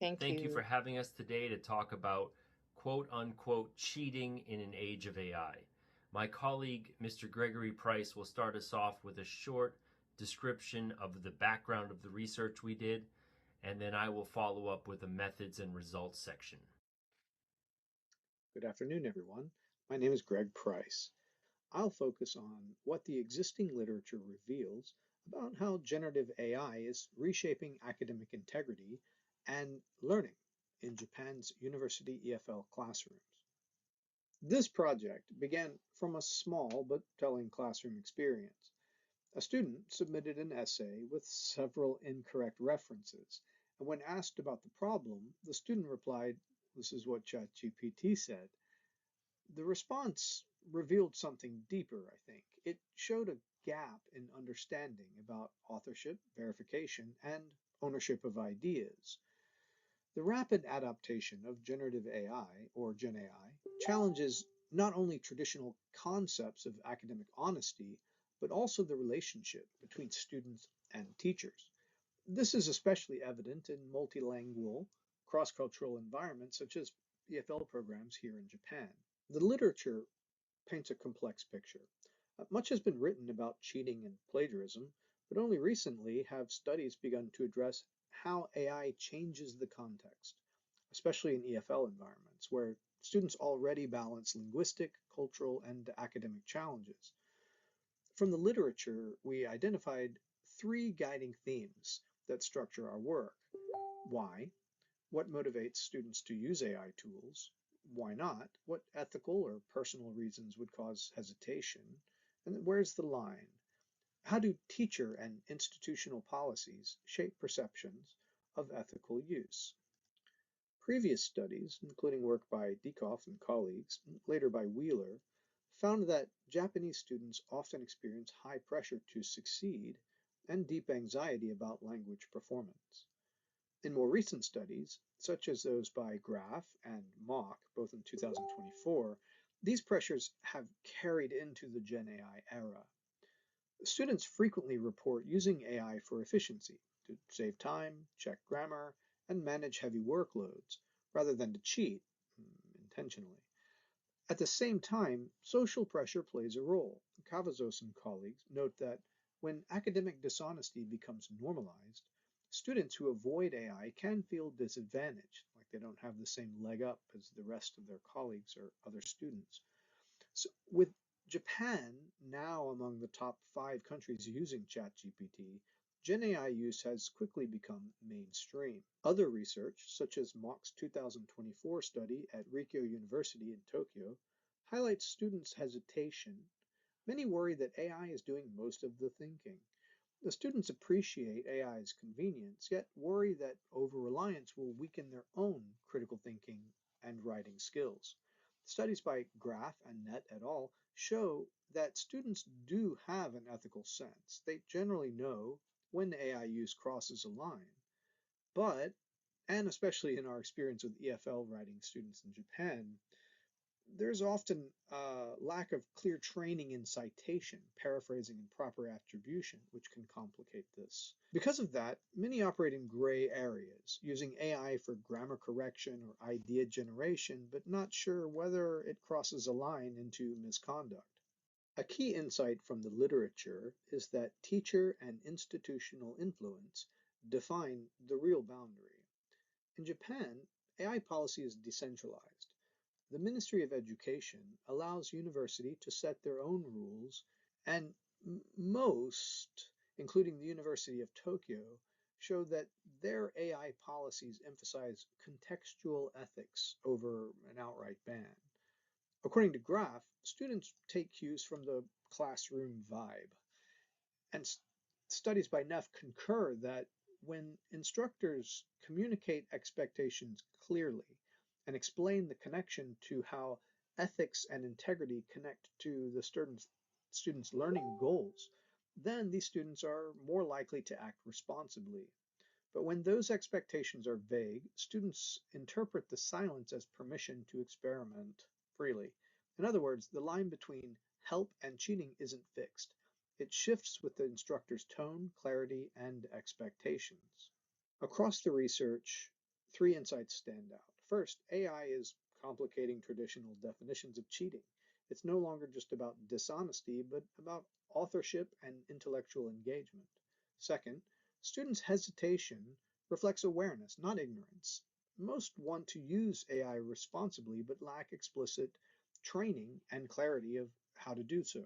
Thank Thank you for you. having us today to talk about quote unquote cheating in an age of AI. My colleague, Mr. Gregory Price, will start us off with a short description of the background of the research we did, and then I will follow up with a methods and results section. Good afternoon, everyone. My name is Greg Price. I'll focus on what the existing literature reveals about how generative AI is reshaping academic integrity and learning in Japan's university EFL classrooms. This project began from a small but telling classroom experience. A student submitted an essay with several incorrect references, and when asked about the problem, the student replied, "This is what ChatGPT said." The response revealed something deeper, I think. It showed a gap in understanding about authorship, verification, and ownership of ideas. The rapid adaptation of generative AI, or Gen AI, challenges not only traditional concepts of academic honesty, but also the relationship between students and teachers. This is especially evident in multilingual, cross-cultural environments such as EFL programs here in Japan. The literature paints a complex picture. Much has been written about cheating and plagiarism, but only recently have studies begun to address how AI changes the context, especially in EFL environments, where students already balance linguistic, cultural, and academic challenges. From the literature, we identified three guiding themes that structure our work. Why? What motivates students to use AI tools? Why not? What ethical or personal reasons would cause hesitation? And then where's the line? How do teacher and institutional policies shape perceptions of ethical use? Previous studies, including work by Dikoff and colleagues, and later by Wheeler, found that Japanese students often experience high pressure to succeed and deep anxiety about language performance. In more recent studies, such as those by Graf and Mock, both in 2024, these pressures have carried into the Gen AI era. Students frequently report using AI for efficiency, to save time, check grammar, and manage heavy workloads, rather than to cheat intentionally. At the same time, social pressure plays a role. Cavazos and colleagues note that when academic dishonesty becomes normalized, students who avoid AI can feel disadvantaged, like they don't have the same leg up as the rest of their colleagues or other students. So with Japan now among the top 5 countries using ChatGPT, Gen AI use has quickly become mainstream. Other research, such as Mock's 2024 study at Rikyo University in Tokyo, highlights students' hesitation. Many worry that AI is doing most of the thinking. The students appreciate AI's convenience, yet worry that over-reliance will weaken their own critical thinking and writing skills. Studies by Graf and Net et al. Show that students do have an ethical sense. They generally know when AI use crosses a line. But, and especially in our experience with EFL writing students in Japan, there's often a lack of clear training in citation, paraphrasing, and proper attribution, which can complicate this. Because of that, many operate in gray areas, using AI for grammar correction or idea generation, but not sure whether it crosses a line into misconduct. A key insight from the literature is that teacher and institutional influence define the real boundary. In Japan, AI policy is decentralized. The Ministry of Education allows university to set their own rules, and most, including the University of Tokyo, show that their AI policies emphasize contextual ethics over an outright ban. According to Graf, students take cues from the classroom vibe, and studies by Neff concur that when instructors communicate expectations clearly and explain the connection to how ethics and integrity connect to the students' learning goals, then these students are more likely to act responsibly. But when those expectations are vague, students interpret the silence as permission to experiment freely. In other words, the line between help and cheating isn't fixed. It shifts with the instructor's tone, clarity, and expectations. Across the research, Three insights stand out. First, AI is complicating traditional definitions of cheating. It's no longer just about dishonesty, but about authorship and intellectual engagement. Second, students' hesitation reflects awareness, not ignorance. Most want to use AI responsibly, but lack explicit training and clarity of how to do so.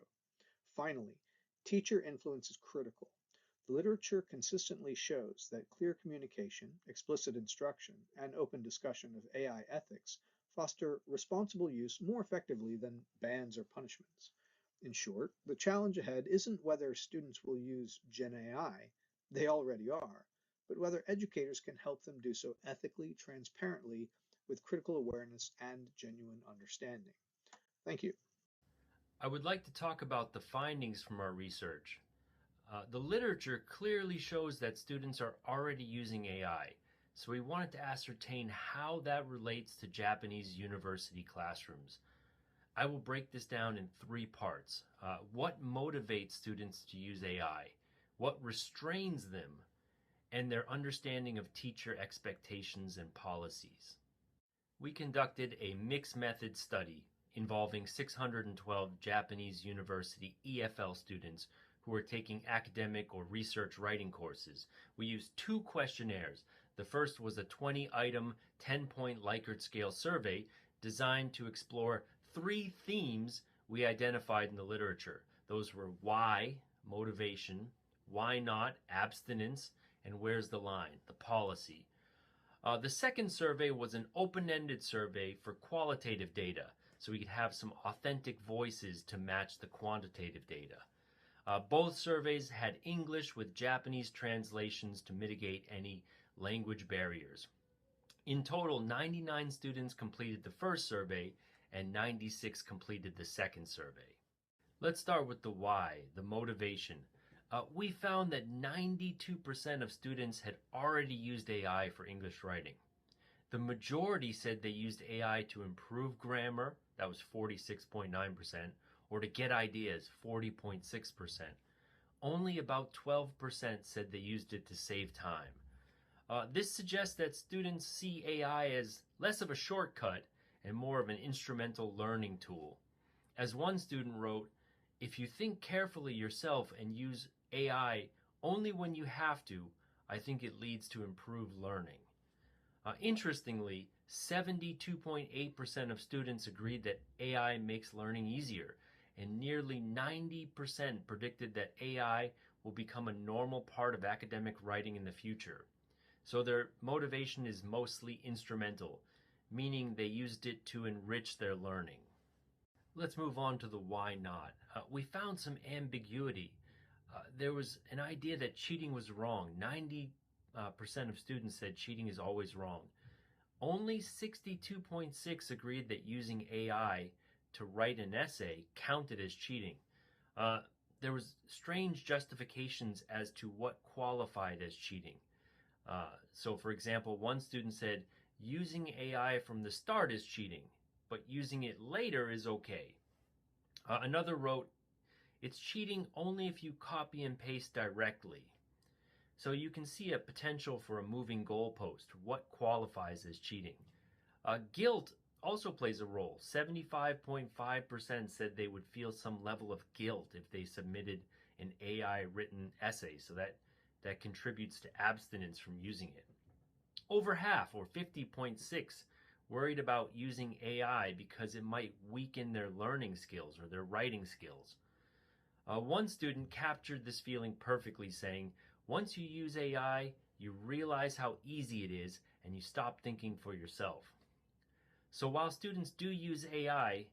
Finally, teacher influence is critical. The literature consistently shows that clear communication, explicit instruction, and open discussion of AI ethics foster responsible use more effectively than bans or punishments. In short, the challenge ahead isn't whether students will use Gen AI, they already are, but whether educators can help them do so ethically, transparently, with critical awareness and genuine understanding. Thank you. I would like to talk about the findings from our research. The literature clearly shows that students are already using AI, so we wanted to ascertain how that relates to Japanese university classrooms. I will break this down in three parts. What motivates students to use AI? What restrains them? And their understanding of teacher expectations and policies. We conducted a mixed method study involving 612 Japanese university EFL students who were taking academic or research writing courses. We used two questionnaires. The first was a 20-item, 10-point Likert scale survey designed to explore three themes we identified in the literature. Those were why, motivation, why not, abstinence, and where's the line, the policy. The second survey was an open-ended survey for qualitative data, so we could have some authentic voices to match the quantitative data. Both surveys had English with Japanese translations to mitigate any language barriers. In total, 99 students completed the first survey and 96 completed the second survey. Let's start with the why, the motivation. We found that 92% of students had already used AI for English writing. The majority said they used AI to improve grammar, that was 46.9%, or to get ideas, 40.6%. Only about 12% said they used it to save time. This suggests that students see AI as less of a shortcut and more of an instrumental learning tool. As one student wrote, "If you think carefully yourself and use AI only when you have to, I think it leads to improved learning." Interestingly, 72.8% of students agreed that AI makes learning easier, and nearly 90% predicted that AI will become a normal part of academic writing in the future. So their motivation is mostly instrumental, meaning they used it to enrich their learning. Let's move on to the why not. We found some ambiguity. There was an idea that cheating was wrong. 90% of students said cheating is always wrong. Only 62.6 agreed that using AI to write an essay counted as cheating. There was strange justifications as to what qualified as cheating. So for example, one student said, using AI from the start is cheating, but using it later is okay. Another wrote, it's cheating only if you copy and paste directly. So you can see a potential for a moving goalpost. What qualifies as cheating? Guilt also plays a role. 75.5% said they would feel some level of guilt if they submitted an AI written essay. So that contributes to abstinence from using it. Over half, or 50.6%, worried about using AI because it might weaken their learning skills or their writing skills. One student captured this feeling perfectly, saying, once you use AI, you realize how easy it is and you stop thinking for yourself. So while students do use AI,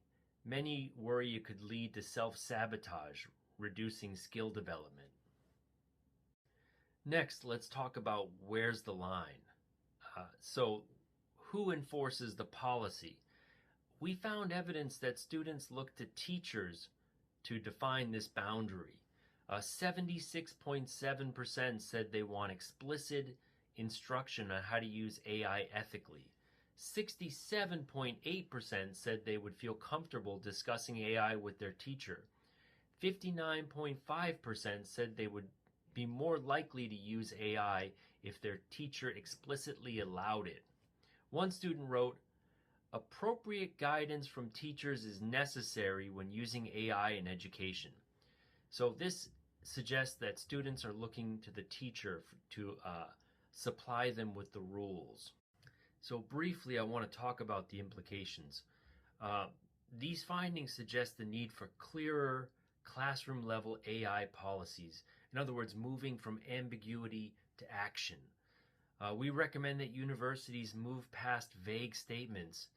many worry it could lead to self-sabotage, reducing skill development. Next, let's talk about where's the line. So who enforces the policy? We found evidence that students look to teachers to define this boundary. 76.7% said they want explicit instruction on how to use AI ethically. 67.8% said they would feel comfortable discussing AI with their teacher. 59.5% said they would be more likely to use AI if their teacher explicitly allowed it. One student wrote, appropriate guidance from teachers is necessary when using AI in education. So this suggests that students are looking to the teacher to supply them with the rules. So briefly, I want to talk about the implications. Uh, these findings suggest the need for clearer classroom level AI policies. In other words, moving from ambiguity to action. We recommend that universities move past vague statements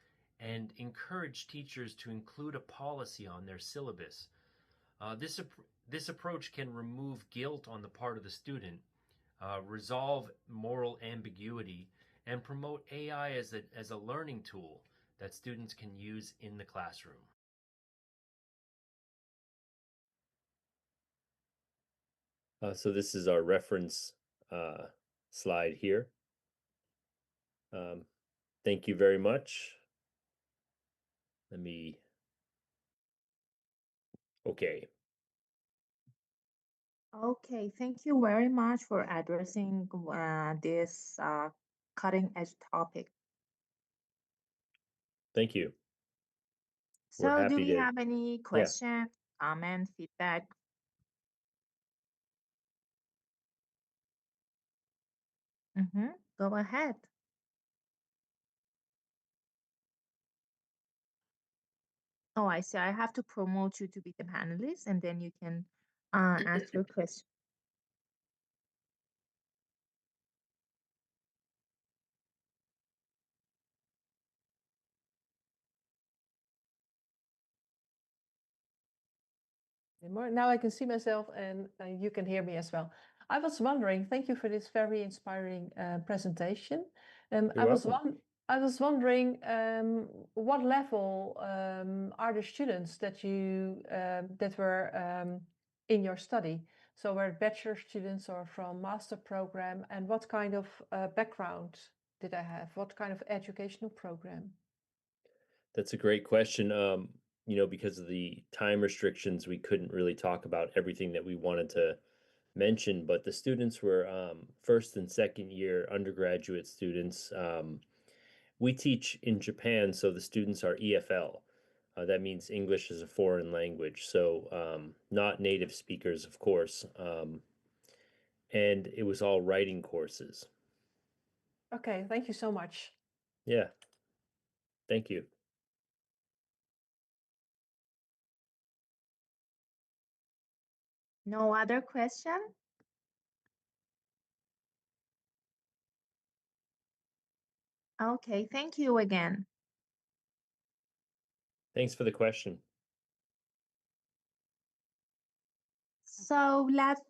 and encourage teachers to include a policy on their syllabus. This approach can remove guilt on the part of the student, resolve moral ambiguity, and promote AI as a learning tool that students can use in the classroom. So this is our reference slide here. Thank you very much. Okay. Okay, thank you very much for addressing this cutting edge topic. Thank you. We're So, do happy we to, have any yeah. questions, comment, feedback? Go ahead. Oh, I see. I have to promote you to be the panelist, and then you can ask your question. Now I can see myself and you can hear me as well. I was wondering, thank you for this very inspiring presentation. You're welcome. I was wondering what level are the students that were in your study? So were it bachelor students or from master program, and what kind of background did I have? What kind of educational program? That's a great question. Because of the time restrictions, we couldn't really talk about everything that we wanted to mention, but the students were first and second year undergraduate students. We teach in Japan, so the students are EFL. That means English as a foreign language, so not native speakers, of course. And it was all writing courses. Okay, thank you so much. Yeah, thank you. No other question? Okay, thank you again. Thanks for the question. So let's